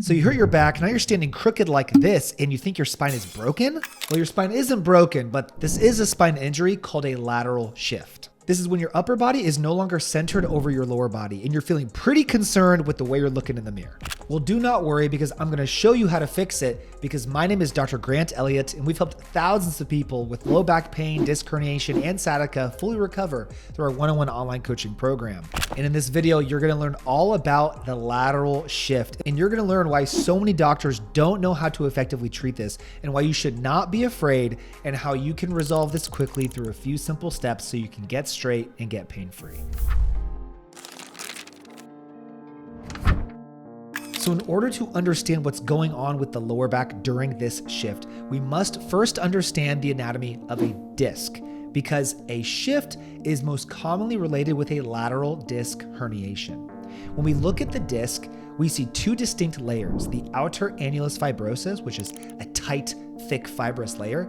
So you hurt your back, now you're standing crooked like this and you think your spine is broken? Well, your spine isn't broken, but this is a spine injury called a lateral shift. This is when your upper body is no longer centered over your lower body and you're feeling pretty concerned with the way you're looking in the mirror. Well, do not worry because I'm going to show you how to fix it because my name is Dr. Grant Elliott and we've helped thousands of people with low back pain, disc herniation, and sciatica fully recover through our one-on-one online coaching program. And in this video, you're going to learn all about the lateral shift and you're going to learn why so many doctors don't know how to effectively treat this and why you should not be afraid and how you can resolve this quickly through a few simple steps so you can get straight and get pain-free. So in order to understand what's going on with the lower back during this shift, we must first understand the anatomy of a disc because a shift is most commonly related with a lateral disc herniation. When we look at the disc, we see two distinct layers, the outer annulus fibrosus, which is a tight, thick, fibrous layer,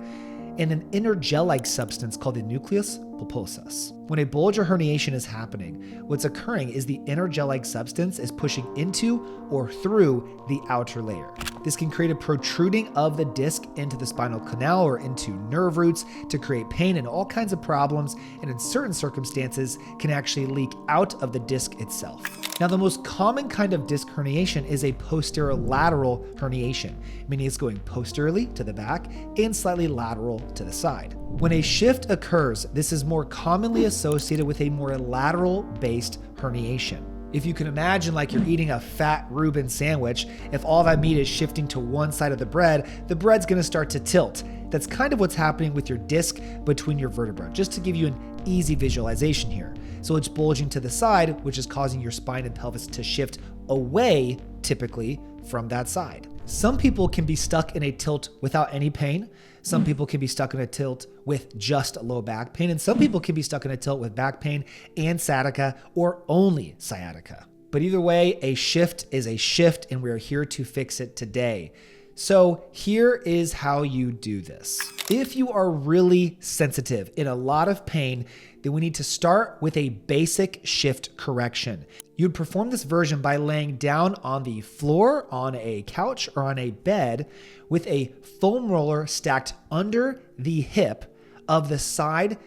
and an inner gel-like substance called the nucleus pulposus. When a bulge or herniation is happening, what's occurring is the inner gel-like substance is pushing into or through the outer layer. This can create a protruding of the disc into the spinal canal or into nerve roots to create pain and all kinds of problems, and in certain circumstances can actually leak out of the disc itself. Now, the most common kind of disc herniation is a posterolateral herniation, meaning it's going posteriorly to the back and slightly lateral to the side. When a shift occurs, this is more commonly associated with a more lateral-based herniation. If you can imagine like you're eating a fat Reuben sandwich, if all that meat is shifting to one side of the bread's gonna start to tilt. That's kind of what's happening with your disc between your vertebrae, just to give you an easy visualization here. So it's bulging to the side, which is causing your spine and pelvis to shift away, typically, from that side. Some people can be stuck in a tilt without any pain. Some people can be stuck in a tilt with just low back pain. And some people can be stuck in a tilt with back pain and sciatica or only sciatica. But either way, a shift is a shift and we're here to fix it today. So here is how you do this. If you are really sensitive, in a lot of pain, then we need to start with a basic shift correction. You'd perform this version by laying down on the floor, on a couch, or on a bed with a foam roller stacked under the hip of the side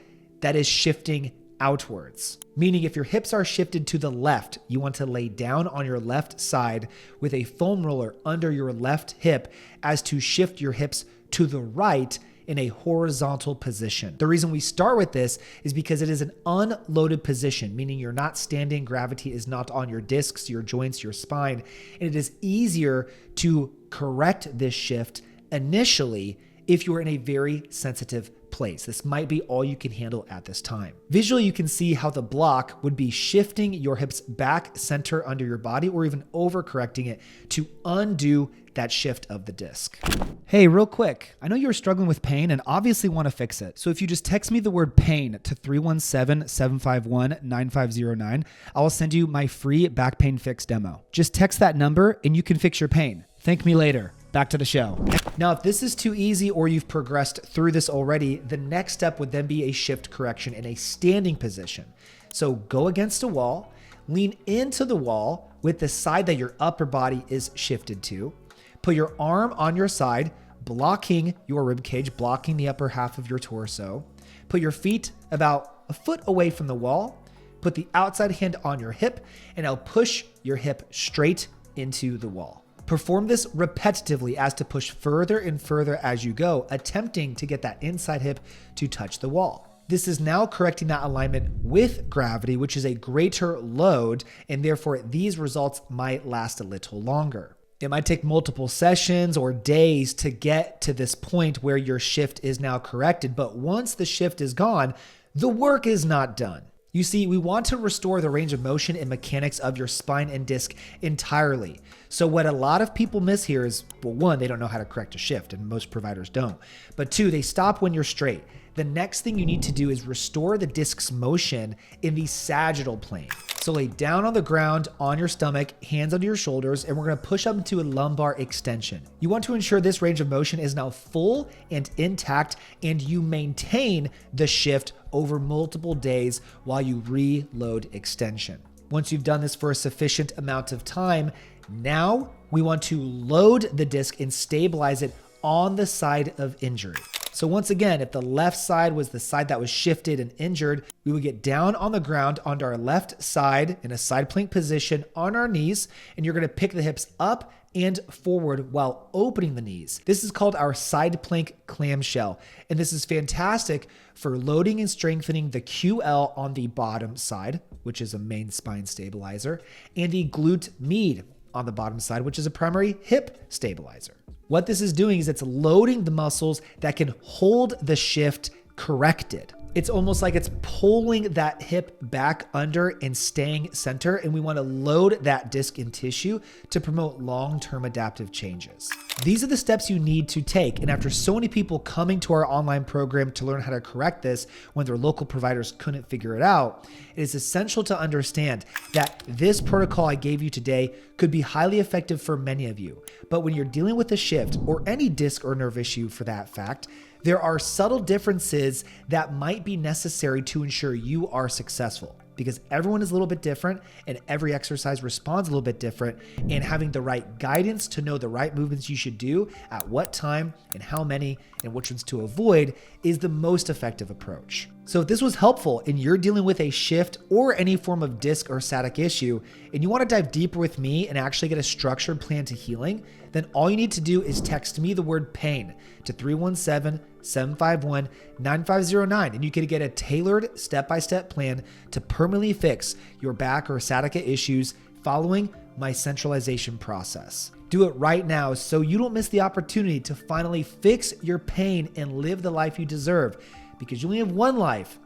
that is shifting outwards. Meaning if your hips are shifted to the left, you want to lay down on your left side with a foam roller under your left hip as to shift your hips to the right in a horizontal position. The reason we start with this is because it is an unloaded position, meaning you're not standing, gravity is not on your discs, your joints, your spine, and it is easier to correct this shift initially if you are in a very sensitive place. This might be all you can handle at this time. Visually, you can see how the block would be shifting your hips back center under your body or even overcorrecting it to undo that shift of the disc. Hey, real quick, I know you're struggling with pain and obviously want to fix it. So if you just text me the word pain to 317-751-9509, I will send you my free back pain fix demo. Just text that number and you can fix your pain. Thank me later. Back to the show. Now, if this is too easy or you've progressed through this already, the next step would then be a shift correction in a standing position. So go against a wall, lean into the wall with the side that your upper body is shifted to. Put your arm on your side, blocking your rib cage, blocking the upper half of your torso. Put your feet about a foot away from the wall. Put the outside hand on your hip, and now push your hip straight into the wall. Perform this repetitively as to push further and further as you go, attempting to get that inside hip to touch the wall. This is now correcting that alignment with gravity, which is a greater load, and therefore these results might last a little longer. It might take multiple sessions or days to get to this point where your shift is now corrected, but once the shift is gone, the work is not done. You see, we want to restore the range of motion and mechanics of your spine and disc entirely. So what a lot of people miss here is, well, one, they don't know how to correct a shift, and most providers don't. But two, they stop when you're straight. The next thing you need to do is restore the disc's motion in the sagittal plane. So lay down on the ground on your stomach, hands under your shoulders, and we're gonna push up into a lumbar extension. You want to ensure this range of motion is now full and intact, and you maintain the shift over multiple days while you reload extension. Once you've done this for a sufficient amount of time, now we want to load the disc and stabilize it on the side of injury. So once again, if the left side was the side that was shifted and injured, we would get down on the ground onto our left side in a side plank position on our knees, and you're gonna pick the hips up and forward while opening the knees. This is called our side plank clamshell, and this is fantastic for loading and strengthening the QL on the bottom side, which is a main spine stabilizer, and the glute med on the bottom side, which is a primary hip stabilizer. What this is doing is it's loading the muscles that can hold the shift corrected. It's almost like it's pulling that hip back under and staying center, and we want to load that disc and tissue to promote long-term adaptive changes. These are the steps you need to take, and after so many people coming to our online program to learn how to correct this when their local providers couldn't figure it out, it is essential to understand that this protocol I gave you today could be highly effective for many of you. But when you're dealing with a shift or any disc or nerve issue for that fact, there are subtle differences that might be necessary to ensure you are successful, because everyone is a little bit different and every exercise responds a little bit different, and having the right guidance to know the right movements you should do at what time and how many and which ones to avoid is the most effective approach. So if this was helpful and you're dealing with a shift or any form of disc or sciatic issue, and you want to dive deeper with me and actually get a structured plan to healing, then all you need to do is text me the word pain to 317-751-9509, and you can get a tailored step-by-step plan to permanently fix your back or sciatica issues following my centralization process. Do it right now so you don't miss the opportunity to finally fix your pain and live the life you deserve, because you only have one life,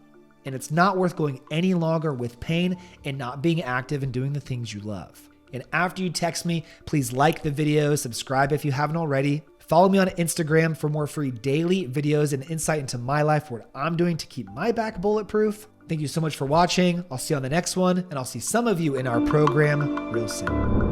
and it's not worth going any longer with pain and not being active and doing the things you love. And after you text me, please like the video, subscribe if you haven't already. Follow me on Instagram for more free daily videos and insight into my life, what I'm doing to keep my back bulletproof. Thank you so much for watching. I'll see you on the next one, and I'll see some of you in our program real soon.